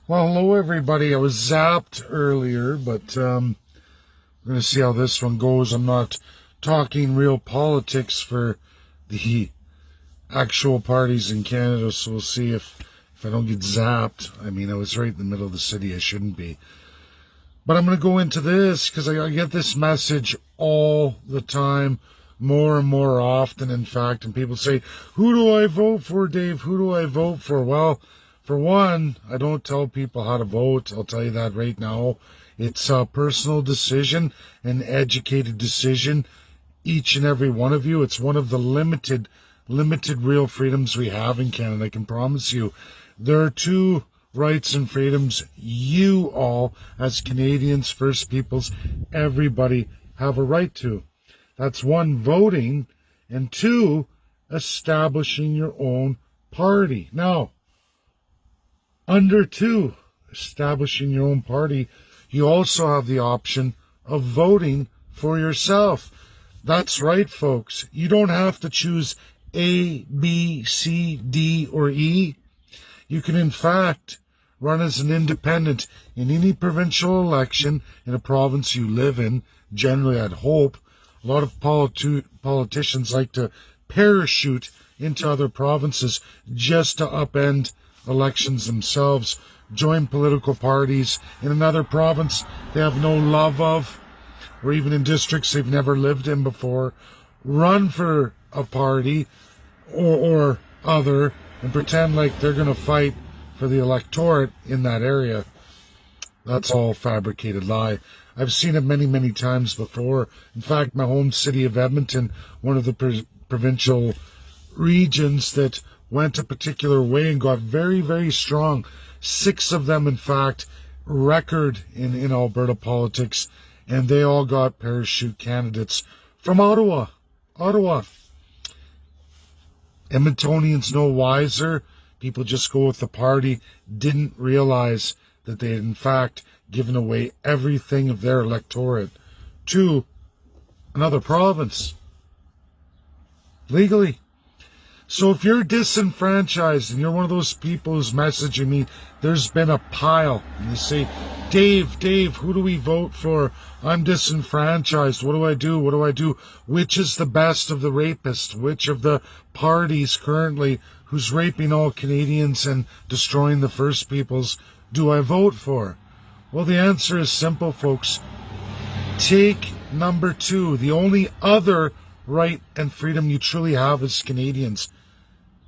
Well, hello everybody. I was zapped earlier, but I'm going to see how this one goes. I'm not talking real politics for the actual parties in Canada, so we'll see if I don't get zapped. I mean, I was right in the middle of the city. I shouldn't be. But I'm going to go into this because I get this message all the time, more and more often, in fact, and people say, who do I vote for, Dave? Who do I vote for? Well, for one, I don't tell people how to vote. I'll tell you that right now. It's a personal decision, an educated decision, each and every one of you. It's one of the limited real freedoms we have in Canada. I can promise you there are two rights and freedoms you all, as Canadians, First Peoples, everybody have a right to. That's one, voting, and two, establishing your own party. Now, under two, establishing your own party, you also have the option of voting for yourself. That's right, folks. You don't have to choose A, B, C, D, or E. You can, in fact, run as an independent in any provincial election in a province you live in. Generally, I'd hope. A lot of politicians like to parachute into other provinces just to upend elections themselves, join political parties in another province they have no love of, or even in districts they've never lived in before, run for a party or other and pretend like they're going to fight for the electorate in that area. That's all fabricated lie. I've seen it many, many times before. In fact, my home city of Edmonton, one of the provincial regions that went a particular way and got very, very strong. 6 of them, in fact, record in Alberta politics, and they all got parachute candidates from Ottawa. Edmontonians no wiser. People just go with the party, didn't realize that they had, in fact, given away everything of their electorate to another province, legally. So if you're disenfranchised and you're one of those people who's messaging me, there's been a pile, and you say, Dave, who do we vote for? I'm disenfranchised. What do I do? Which is the best of the rapists? Which of the parties currently who's raping all Canadians and destroying the First Peoples do I vote for? Well, the answer is simple, folks. Take number 2, the only other right and freedom you truly have as Canadians.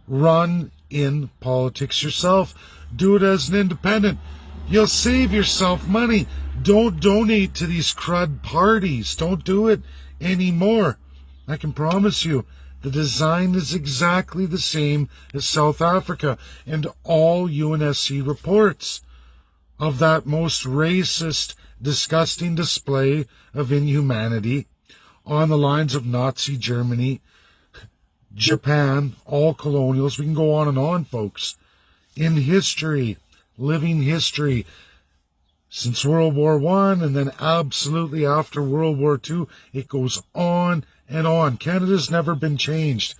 Run in politics yourself. Do it as an independent. You'll save yourself money. Don't donate to these crud parties. Don't do it anymore. I can promise you, the design is exactly the same as South Africa and all UNSC reports of that most racist, disgusting display of inhumanity on the lines of Nazi Germany, Japan, all colonials. We can go on and on, folks. In history, living history, since World War I and then absolutely after World War II, it goes on and on. Canada's never been changed.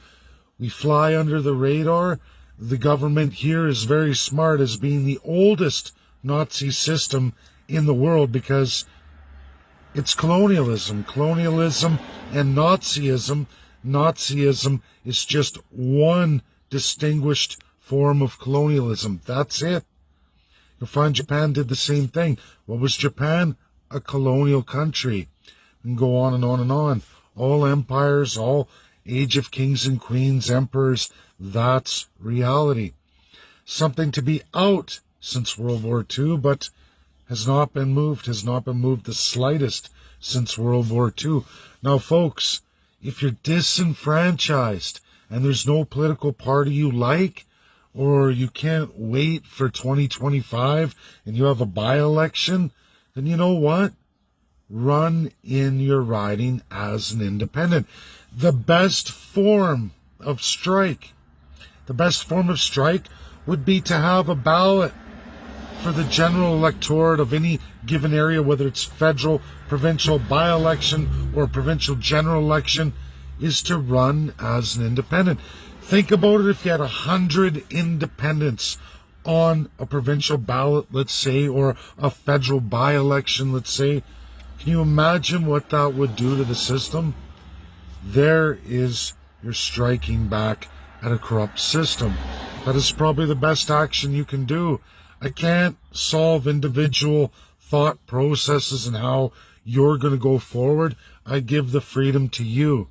We fly under the radar. The government here is very smart as being the oldest Nazi system in the world because it's colonialism. Colonialism and Nazism. Nazism is just one distinguished form of colonialism. That's it. You'll find Japan did the same thing. What was Japan? A colonial country. You can go on and on and on. All empires, all age of kings and queens, emperors, that's reality. Something to be out since World War II, but has not been moved the slightest since World War II. Now, folks, if you're disenfranchised and there's no political party you like, or you can't wait for 2025 and you have a by-election, then you know what? Run in your riding as an independent. The best form of strike would be to have a ballot for the general electorate of any given area, whether it's federal, provincial by-election or provincial general election, is to run as an independent. Think about it. If you had 100 independents on a provincial ballot, let's say, or a federal by-election, let's say. Can you imagine what that would do to the system? There is your striking back at a corrupt system. That is probably the best action you can do. I can't solve individual thought processes and how you're going to go forward. I give the freedom to you.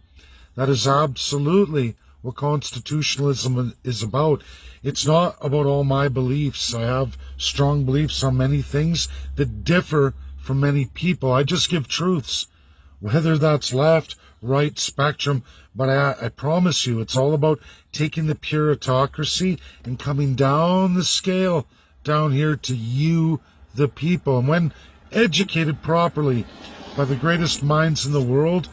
That is absolutely what constitutionalism is about. It's not about all my beliefs. I have strong beliefs on many things that differ from many people. I just give truths, whether that's left, right, spectrum. But I promise you, it's all about taking the puritocracy and coming down the scale, down here to you, the people. And when educated properly by the greatest minds in the world,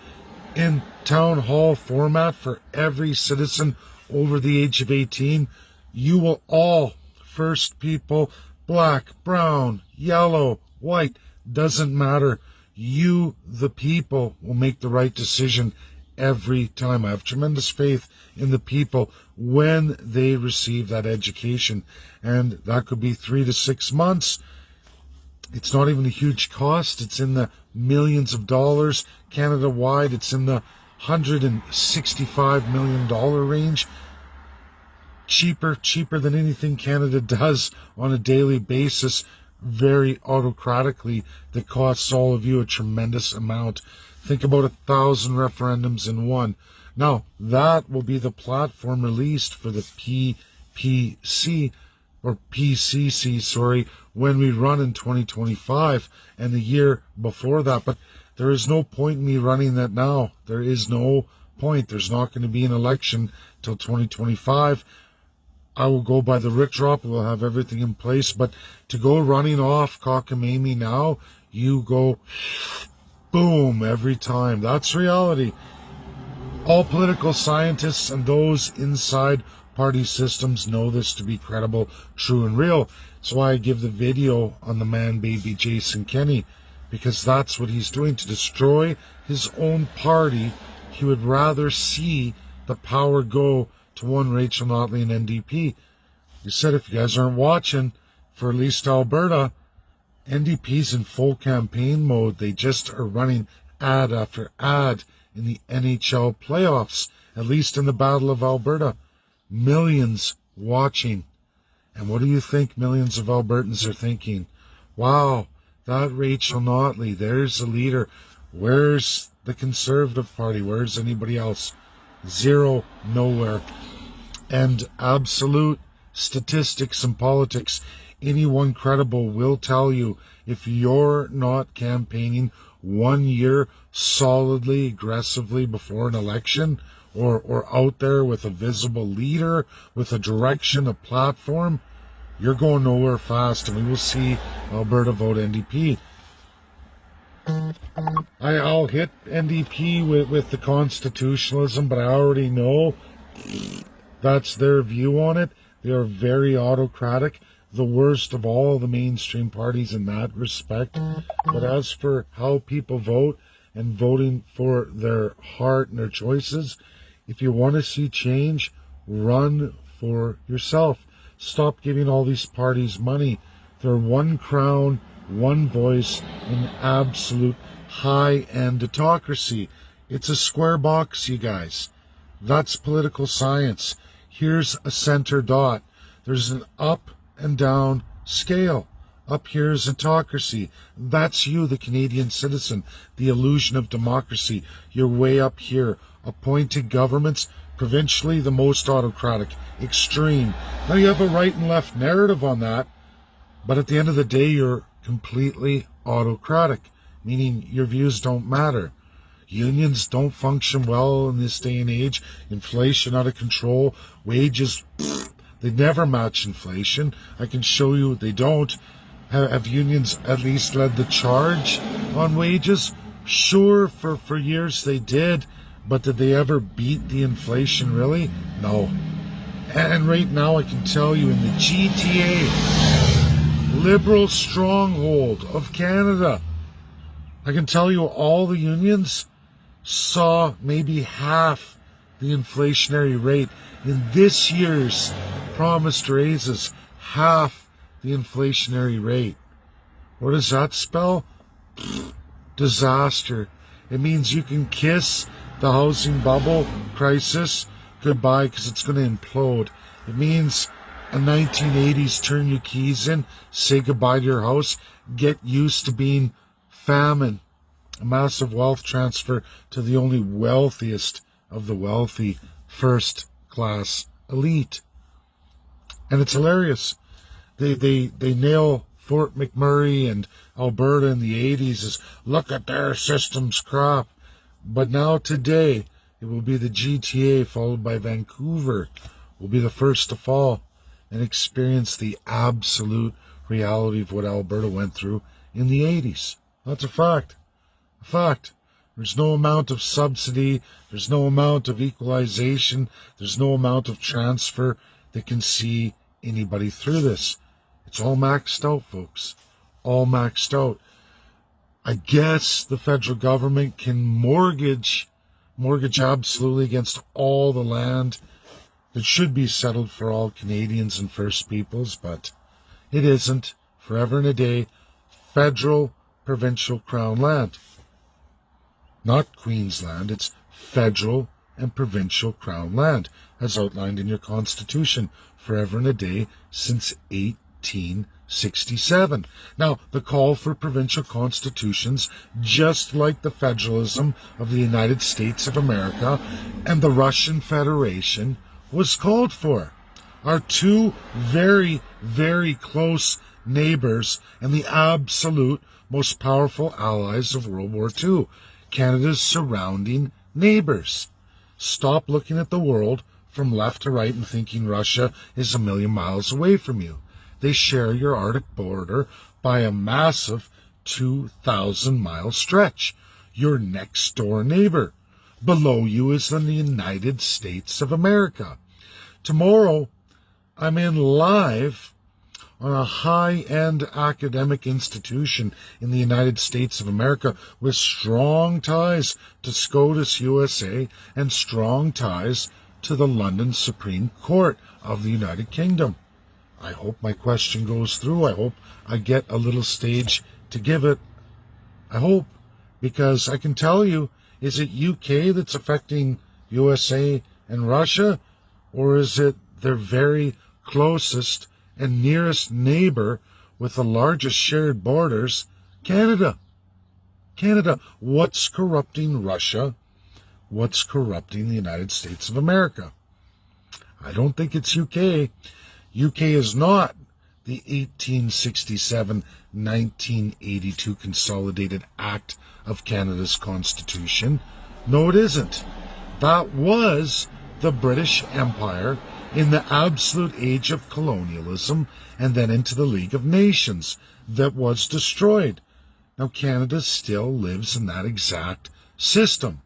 in town hall format for every citizen over the age of 18, you will all, first people, black, brown, yellow, white, doesn't matter. You, the people, will make the right decision every time. I have tremendous faith in the people when they receive that education. And that could be 3 to 6 months. It's not even a huge cost. It's in the millions of dollars. Canada-wide, it's in the $165 million range. Cheaper than anything Canada does on a daily basis, very autocratically, that costs all of you a tremendous amount. Think about 1,000 referendums in one. Now, that will be the platform released for the PPC, or PCC, sorry, when we run in 2025 and the year before that. But there is no point in me running that now. There is no point. There's not going to be an election till 2025. I will go by the Rick drop. We'll have everything in place. But to go running off cockamamie now, you go boom every time. That's reality. All political scientists and those inside party systems know this to be credible, true, and real. That's why I give the video on the man baby Jason Kenney, because that's what he's doing to destroy his own party. He would rather see the power go to one Rachel Notley and NDP. He said, if you guys aren't watching, for at least Alberta, NDP's in full campaign mode. They just are running ad after ad in the NHL playoffs, at least in the Battle of Alberta. Millions watching. And what do you think millions of Albertans are thinking? Wow, that Rachel Notley, there's the leader. Where's the Conservative Party? Where's anybody else? Zero, nowhere. And absolute statistics and politics, anyone credible will tell you, if you're not campaigning 1 year solidly, aggressively before an election, or out there with a visible leader, with a direction, a platform, you're going nowhere fast, and we will see Alberta vote NDP. I'll hit NDP with the constitutionalism, but I already know that's their view on it. They are very autocratic, the worst of all the mainstream parties in that respect. But as for how people vote and voting for their heart and their choices, if you want to see change, run for yourself. Stop giving all these parties money. They're one crown, one voice, in absolute high-end autocracy. It's a square box, you guys. That's political science. Here's a center dot. There's an up and down scale. Up here is autocracy. That's you, the Canadian citizen. The illusion of democracy. You're way up here. Appointed governments, provincially the most autocratic, extreme. Now you have a right and left narrative on that, but at the end of the day, you're completely autocratic, meaning your views don't matter. Unions don't function well in this day and age. Inflation out of control. Wages, they never match inflation. I can show you they don't. Have unions at least led the charge on wages? Sure, for years they did. But did they ever beat the inflation, really? No. And right now I can tell you, in the GTA, liberal stronghold of Canada, I can tell you all the unions saw maybe half the inflationary rate in this year's promised raises. half the inflationary rate. What does that spell? Disaster. It means you can kiss the housing bubble crisis goodbye because it's going to implode. It means a 1980s turn your keys in, say goodbye to your house, get used to being famine. A massive wealth transfer to the only wealthiest of the wealthy, first class elite. And it's hilarious. They nail Fort McMurray and Alberta in the 80s as, look at their system's crap. But now today, it will be the GTA followed by Vancouver will be the first to fall and experience the absolute reality of what Alberta went through in the 80s. That's a fact. A fact. There's no amount of subsidy. There's no amount of equalization. There's no amount of transfer that can see anybody through this. It's all maxed out, folks. All maxed out. I guess the federal government can mortgage absolutely against all the land that should be settled for all Canadians and First Peoples, but it isn't. Forever and a day, federal, provincial Crown land. Not Queensland, it's federal and provincial Crown land, as outlined in your Constitution, forever and a day since 1867. Now, the call for provincial constitutions, just like the federalism of the United States of America and the Russian Federation, was called for. Our two very, very close neighbors and the absolute most powerful allies of World War II, Canada's surrounding neighbors. Stop looking at the world from left to right and thinking Russia is a million miles away from you. They share your Arctic border by a massive 2,000-mile stretch. Your next door neighbor. Below you is the United States of America. Tomorrow, I'm in live on a high-end academic institution in the United States of America with strong ties to SCOTUS USA and strong ties to the London Supreme Court of the United Kingdom. I hope my question goes through. I hope I get a little stage to give it. I hope, because I can tell you, is it UK that's affecting USA and Russia, or is it their very closest and nearest neighbor with the largest shared borders, Canada? Canada. What's corrupting Russia? What's corrupting the United States of America? I don't think it's UK. UK is not the 1867-1982 Consolidated Act of Canada's Constitution. No, it isn't. That was the British Empire in the absolute age of colonialism and then into the League of Nations that was destroyed. Now, Canada still lives in that exact system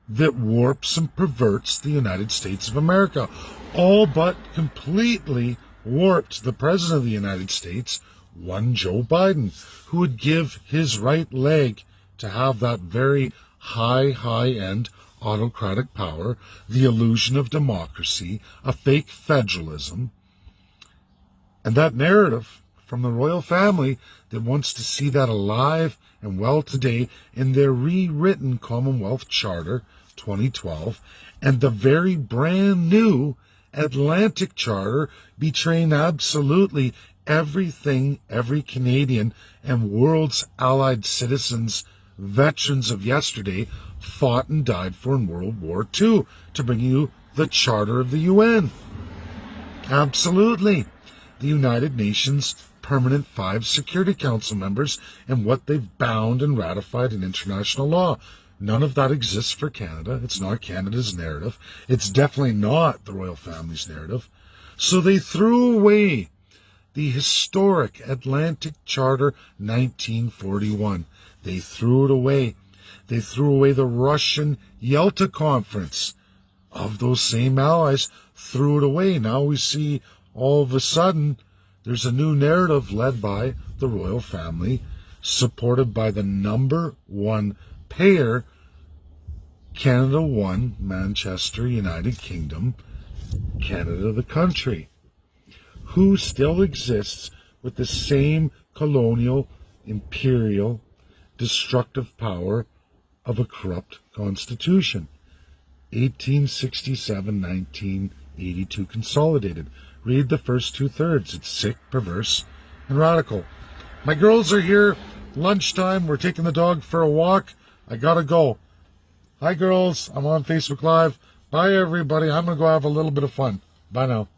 that warps and perverts the United States of America, all but completely warped the President of the United States, one Joe Biden, who would give his right leg to have that very high-end autocratic power, the illusion of democracy, a fake federalism, and that narrative from the royal family that wants to see that alive and well today in their rewritten Commonwealth Charter 2012 and the very brand new Atlantic Charter betraying absolutely everything every Canadian and world's allied citizens, veterans of yesterday, fought and died for in World War II, to bring you the Charter of the UN. Absolutely. The United Nations Permanent 5 Security Council members and what they've bound and ratified in international law. None of that exists for Canada. It's not Canada's narrative. It's definitely not the royal family's narrative. So they threw away the historic Atlantic Charter 1941. They threw it away. They threw away the Russian Yalta Conference of those same allies, threw it away. Now we see all of a sudden there's a new narrative led by the royal family, supported by the number one payer, Canada One, Manchester, United Kingdom, Canada the country. who still exists with the same colonial, imperial, destructive power of a corrupt constitution. 1867-1982 consolidated. Read the first two-thirds. It's sick, perverse, and radical. My girls are here. Lunchtime. We're taking the dog for a walk. I gotta go. Hi, girls. I'm on Facebook Live. Bye, everybody. I'm gonna go have a little bit of fun. Bye now.